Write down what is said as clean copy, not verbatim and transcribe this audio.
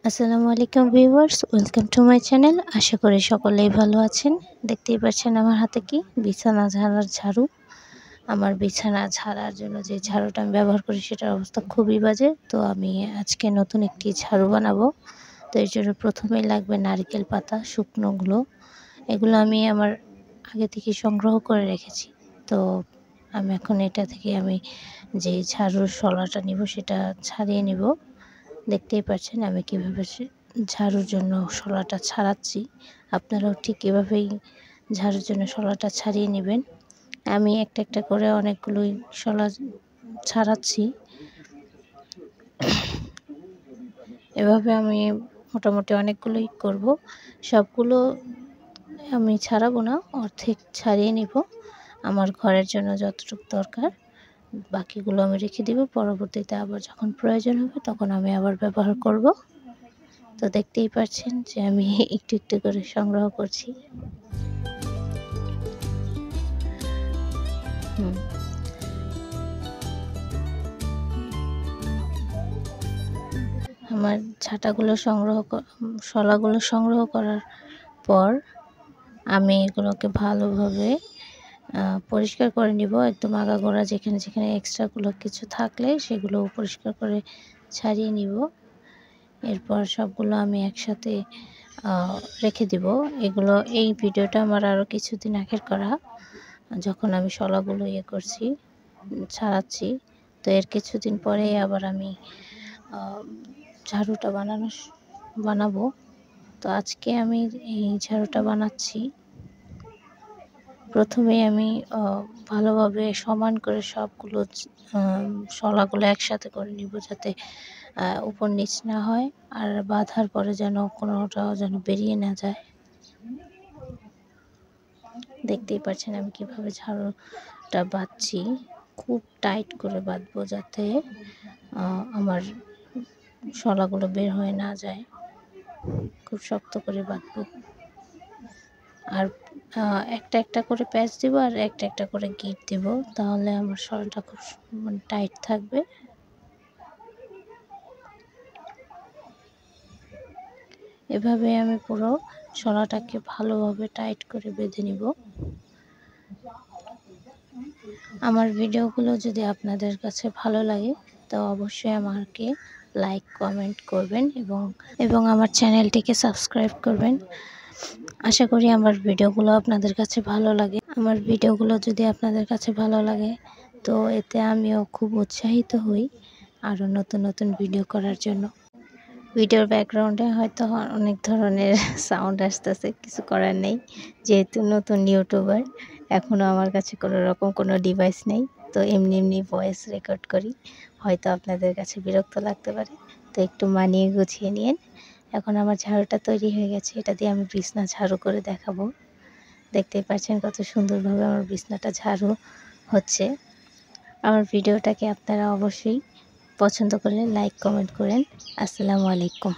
আসসালামু আলাইকুম viewers, welcome to my channel. আশা করি সকলেই ভালো আছেন। দেখতেই পাচ্ছেন আমার হাতে কি বিছানা ঝাড়ার ঝাড়ু। আমার বিছানা ঝাড়ার জন্য যে ঝাড়ুটা আমি ব্যবহার করি সেটার অবস্থা খুবই বাজে। তো আমি আজকে নতুন একটি ঝাড়ু বানাবো। তো এর জন্য প্রথমেই লাগবে নারকেল পাতা শুকনোগুলো। এগুলো আমি আমার আগে থেকে সংগ্রহ করে রেখেছি। তো আমি এখন এটা থেকে আমি যে ঝাড়ুর শলাটা নিব সেটা ছাড়িয়ে নিব। দেখতেই পাচ্ছেন আমি কীভাবে ঝাড়ুর জন্য শলাটা ছাড়াচ্ছি। আপনারাও ঠিক এভাবেই ঝাড়ুর জন্য শলাটা ছাড়িয়ে নেবেন। আমি একটা একটা করে অনেকগুলোই শলা ছাড়াচ্ছি। এভাবে আমি মোটামুটি অনেকগুলোই করব। সবগুলো আমি ছাড়াবো না, অর্ধেক ছাড়িয়ে নিব আমার ঘরের জন্য যতটুকু দরকার। বাকিগুলো আমি রেখে দিব, পরবর্তীতে আবার যখন প্রয়োজন হবে তখন আমি আবার ব্যবহার করব। তো দেখতেই পাচ্ছেন যে আমি একটু একটু করে সংগ্রহ করছি। আমার শলাগুলো সংগ্রহ করার পর আমি এগুলোকে ভালোভাবে পরিষ্কার করে নিব। একদম আগাগোড়া যেখানে যেখানে এক্সট্রাগুলো কিছু থাকলে সেগুলো পরিষ্কার করে ছাড়িয়ে নিব। এরপর সবগুলো আমি একসাথে রেখে দিব। এই ভিডিওটা আমার আরও কিছুদিন আগের করা, যখন আমি শলাগুলো ছাড়াচ্ছি। তো এর কিছুদিন পরেই আবার আমি ঝাড়ুটা বানাবো। তো আজকে আমি এই ঝাড়ুটা বানাচ্ছি। প্রথমে আমি ভালোভাবে সমান করে সবগুলো শলাগুলো একসাথে করে নিব, যাতে উপর নিচ না হয়, আর বাঁধার পরে যেন কোনোটাও যেন বেরিয়ে না যায়। দেখতেই পাচ্ছেন আমি কিভাবে ঝাড়ুটা বাঁধছি। খুব টাইট করে বাঁধবো যাতে আমার শলাগুলো বের হয়ে না যায়। খুব শক্ত করে বাঁধবো। আর একটা একটা করে প্যাচ দিব আর একটা একটা করে গিট দিব, তাহলে আমার শলাটা খুব টাইট থাকবে। এভাবে আমি পুরো শলাটাকে ভালোভাবে টাইট করে বেঁধে নিব। আমার ভিডিওগুলো যদি আপনাদের কাছে ভালো লাগে তো অবশ্যই আমাকে লাইক কমেন্ট করবেন এবং আমার চ্যানেলটিকে সাবস্ক্রাইব করবেন। আশা করি আমার ভিডিওগুলো আপনাদের কাছে ভালো লাগে। আমার ভিডিওগুলো যদি আপনাদের কাছে ভালো লাগে তো এতে আমিও খুব উৎসাহিত হই আরও নতুন নতুন ভিডিও করার জন্য। ভিডিওর ব্যাকগ্রাউন্ডে হয়তো অনেক ধরনের সাউন্ড আসতেছে, কিছু করার নেই। যেহেতু নতুন ইউটিউবার, এখনও আমার কাছে কোনো ডিভাইস নেই, তো এমনি ভয়েস রেকর্ড করি। হয়তো আপনাদের কাছে বিরক্ত লাগতে পারে, তো একটু মানিয়ে গুছিয়ে নিন। এখন আমার ঝাড়ুটা তৈরি হয়ে গেছে, এটা দিয়ে আমি বিছনা ঝাড়ু করে দেখাবো। দেখতেই পাচ্ছেন কত সুন্দরভাবে আমার বিছনাটা ঝাড়ু হচ্ছে। আমার ভিডিওটাকে আপনারা অবশ্যই পছন্দ করলে লাইক কমেন্ট করেন। আসসালামু আলাইকুম।